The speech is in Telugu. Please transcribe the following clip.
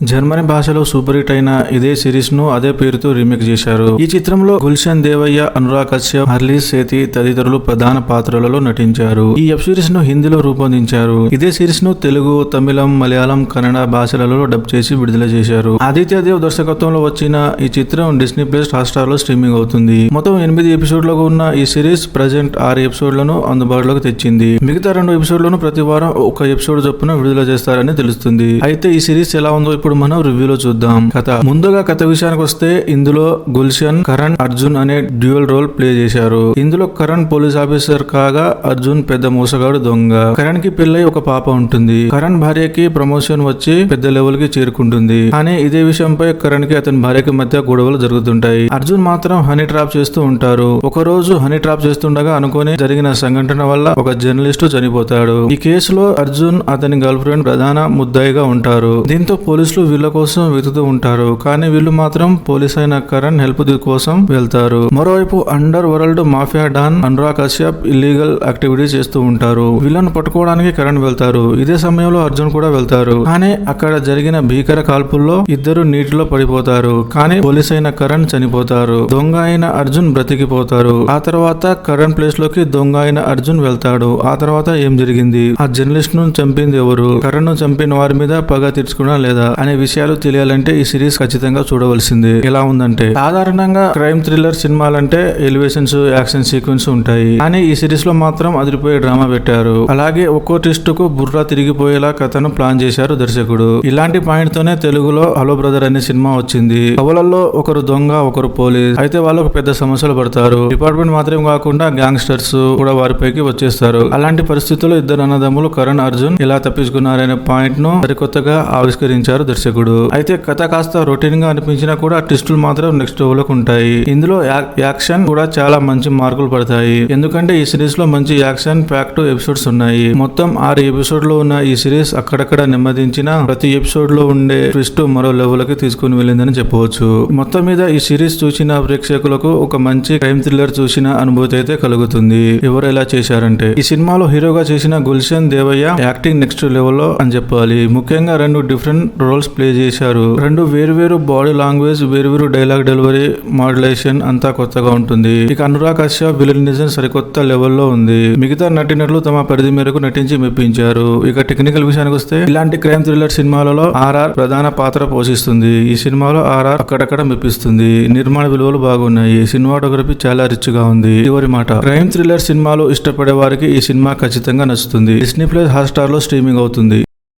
జర్మనీ భాషలో సూపర్ హిట్ అయిన ఇదే సిరీస్ ను అదే పేరుతో రీమేక్ చేశారు. ఈ చిత్రంలో గుల్షన్ దేవయ్య, అనురాగ్ కశ్యప్, హర్లీస్ సేతి తదితరులు ప్రధాన పాత్రలలో నటించారు. ఈ వెబ్ సిరీస్ ను హిందీలో రూపొందించారు. ఇదే సిరీస్ ను తెలుగు, తమిళం, మలయాళం, కన్నడ భాషలలో డబ్ చేసి విడుదల చేశారు. ఆదిత్య దేవ్ దర్శకత్వంలో వచ్చిన ఈ చిత్రం డిస్నీ ప్లస్ హాట్‌స్టార్ లో స్ట్రీమింగ్ అవుతుంది. మొత్తం 8 ఎపిసోడ్లకు ఉన్న ఈ సిరీస్ ప్రెజెంట్ 6 ఎపిసోడ్లను అందుబాటులోకి తెచ్చింది. మిగతా 2 ఎపిసోడ్లను ప్రతి వారం ఒక ఎపిసోడ్ చొప్పున విడుదల చేస్తారని తెలుస్తుంది. అయితే ఈ సిరీస్ ఎలా ఉందో ఇప్పుడు మనం రివ్యూలో చూద్దాం. ముందుగా కథ విషయానికి వస్తే ఇందులో గుల్షన్, కరణ్, అర్జున్ అనే డ్యూయల్ రోల్ ప్లే చేశారు. ఇందులో కరణ్ పోలీస్ ఆఫీసర్ కాగా అర్జున్ పెద్ద మోసగాడు దొంగ. కరణ్ కి పెళ్లై ఒక పాప ఉంటుంది. కరణ్ భార్యకి ప్రమోషన్ వచ్చి పెద్ద లెవెల్ కి చేరుకుంటుంది. కానీ ఇదే విషయంపై కరణ్ కి అతని భార్యకి మధ్య గొడవలు జరుగుతుంటాయి. అర్జున్ మాత్రం హనీ ట్రాప్ చేస్తూ ఉంటారు. ఒక రోజు హనీ ట్రాప్ చేస్తుండగా అనుకోని జరిగిన సంఘటన వల్ల ఒక జర్నలిస్టు చనిపోతాడు. ఈ కేసులో అర్జున్ అతని గర్ల్ ఫ్రెండ్ ప్రధాన ముద్దాయిగా ఉంటారు. దీంతో పోలీసులు వీళ్ళ కోసం వెతుకుతూ ఉంటారు. కానీ వీళ్ళు మాత్రం పోలీస్ అయిన కరణ్ హెల్ప్ కోసం వెళ్తారు. మరోవైపు underworld mafia don Anurag Kashyap illegal activities చేస్తూ ఉంటారు. వీళ్ళను పట్టుకోవడానికి కరణ్ వెళ్తారు. ఇదే సమయంలో అర్జున్ కూడా వెళ్తారు. కానీ అక్కడ జరిగిన భీకర కాల్పుల్లో ఇద్దరు నీటిలో పడిపోతారు. కానీ పోలీస్ అయిన కరణ్ చనిపోతారు. దొంగ అయిన అర్జున్ బ్రతికిపోతారు. ఆ తర్వాత కరణ్ ప్లేస్ లోకి దొంగ అయిన అర్జున్ వెళ్తాడు. ఆ తర్వాత ఏం జరిగింది, ఆ జర్నలిస్ట్ ను చంపింది ఎవరు, కరణ్ ను చంపిన వారి మీద పగ తీర్చుకున్నా లేదా అనే విషయాలు తెలియాలంటే ఈ సిరీస్ ఖచ్చితంగా చూడవలసిందే. ఎలా ఉందంటే, సాధారణంగా క్రైమ్ థ్రిల్లర్ సినిమాలంటే ఎలివేషన్స్, యాక్షన్ సీక్వెన్స్ ఉంటాయి. కానీ ఈ సిరీస్ లో మాత్రం అదిరిపోయే డ్రామా పెట్టారు. అలాగే ఒక్కో ట్విస్ట్ కు బుర్రా తిరిగిపోయేలా కథను ప్లాన్ చేశారు దర్శకుడు. ఇలాంటి పాయింట్ తోనే తెలుగులో హలో బ్రదర్ అనే సినిమా వచ్చింది. కవలల్లో ఒకరు దొంగ, ఒకరు పోలీస్. అయితే వాళ్ళకు పెద్ద సమస్యలు పడతారు. డిపార్ట్మెంట్ మాత్రం కాకుండా గ్యాంగ్స్టర్స్ కూడా వారిపైకి వచ్చేస్తారు. అలాంటి పరిస్థితుల్లో ఇద్దరు అన్నదమ్ములు కరణ్, అర్జున్ ఎలా తప్పించుకున్నారనే పాయింట్ ను సరికొత్తగా ఆవిష్కరించారు దర్శకుడు. అయితే కథ కాస్త రొటీన్ గా అనిపించినా కూడా ట్విస్టులు మాత్రం నెక్స్ట్ లెవెల్కి ఉంటాయి. ఇందులో యాక్షన్ కూడా చాలా మంచి మార్కులు పడతాయి. ఎందుకంటే ఈ సిరీస్ లో మంచి యాక్షన్ ప్యాక్డ్ ఎపిసోడ్స్ ఉన్నాయి. మొత్తం 6 ఎపిసోడ్లు ఉన్న ఈ సిరీస్ అక్కడక్కడ నెమ్మదించిన ప్రతి ఎపిసోడ్ లో ఉండే ట్విస్ట్ మరో లెవెల్ కి తీసుకుని వెళ్ళిందని చెప్పవచ్చు. మొత్తం మీద ఈ సిరీస్ చూసిన ప్రేక్షకులకు ఒక మంచి క్రైమ్ థ్రిల్లర్ చూసిన అనుభూతి అయితే కలుగుతుంది. ఎవరు ఎలా చేశారంటే, ఈ సినిమాలో హీరోగా చేసిన గుల్షన్ దేవయ్య యాక్టింగ్ నెక్స్ట్ లెవెల్లో అని చెప్పాలి. ముఖ్యంగా 2 డిఫరెంట్ రోల్స్ ప్లే చేశారు. 2 వేరు బాడీ లాంగ్వేజ్, వేరు డైలాగ్ డెలివరీ, మాడ్యులేషన్ అంతా కొత్తగా ఉంటుంది. ఇక అనురాగ్ కశ్యప్ విలనిజం సరికొత్త లెవెల్లో ఉంది. మిగతా నటినట్లు తమ పరిధి మేరకు నటించి మెప్పించారు. ఇక టెక్నికల్ విషయానికి వస్తే, ఇలాంటి క్రైమ్ థ్రిల్లర్ సినిమాలలో ఆర్ఆర్ ప్రధాన పాత్ర పోషిస్తుంది. ఈ సినిమాలో ఆర్ఆర్ అక్కడక్కడ మెప్పిస్తుంది. నిర్మాణ విలువలు బాగున్నాయి. సినిమాటోగ్రఫీ చాలా రిచ్ గా ఉంది. చివరి మాట, క్రైమ్ థ్రిల్లర్ సినిమాలు ఇష్టపడే వారికి ఈ సినిమా ఖచ్చితంగా నచ్చుతుంది. డిస్నీ ప్లస్ హాట్‌స్టార్ లో స్ట్రీమింగ్ అవుతుంది.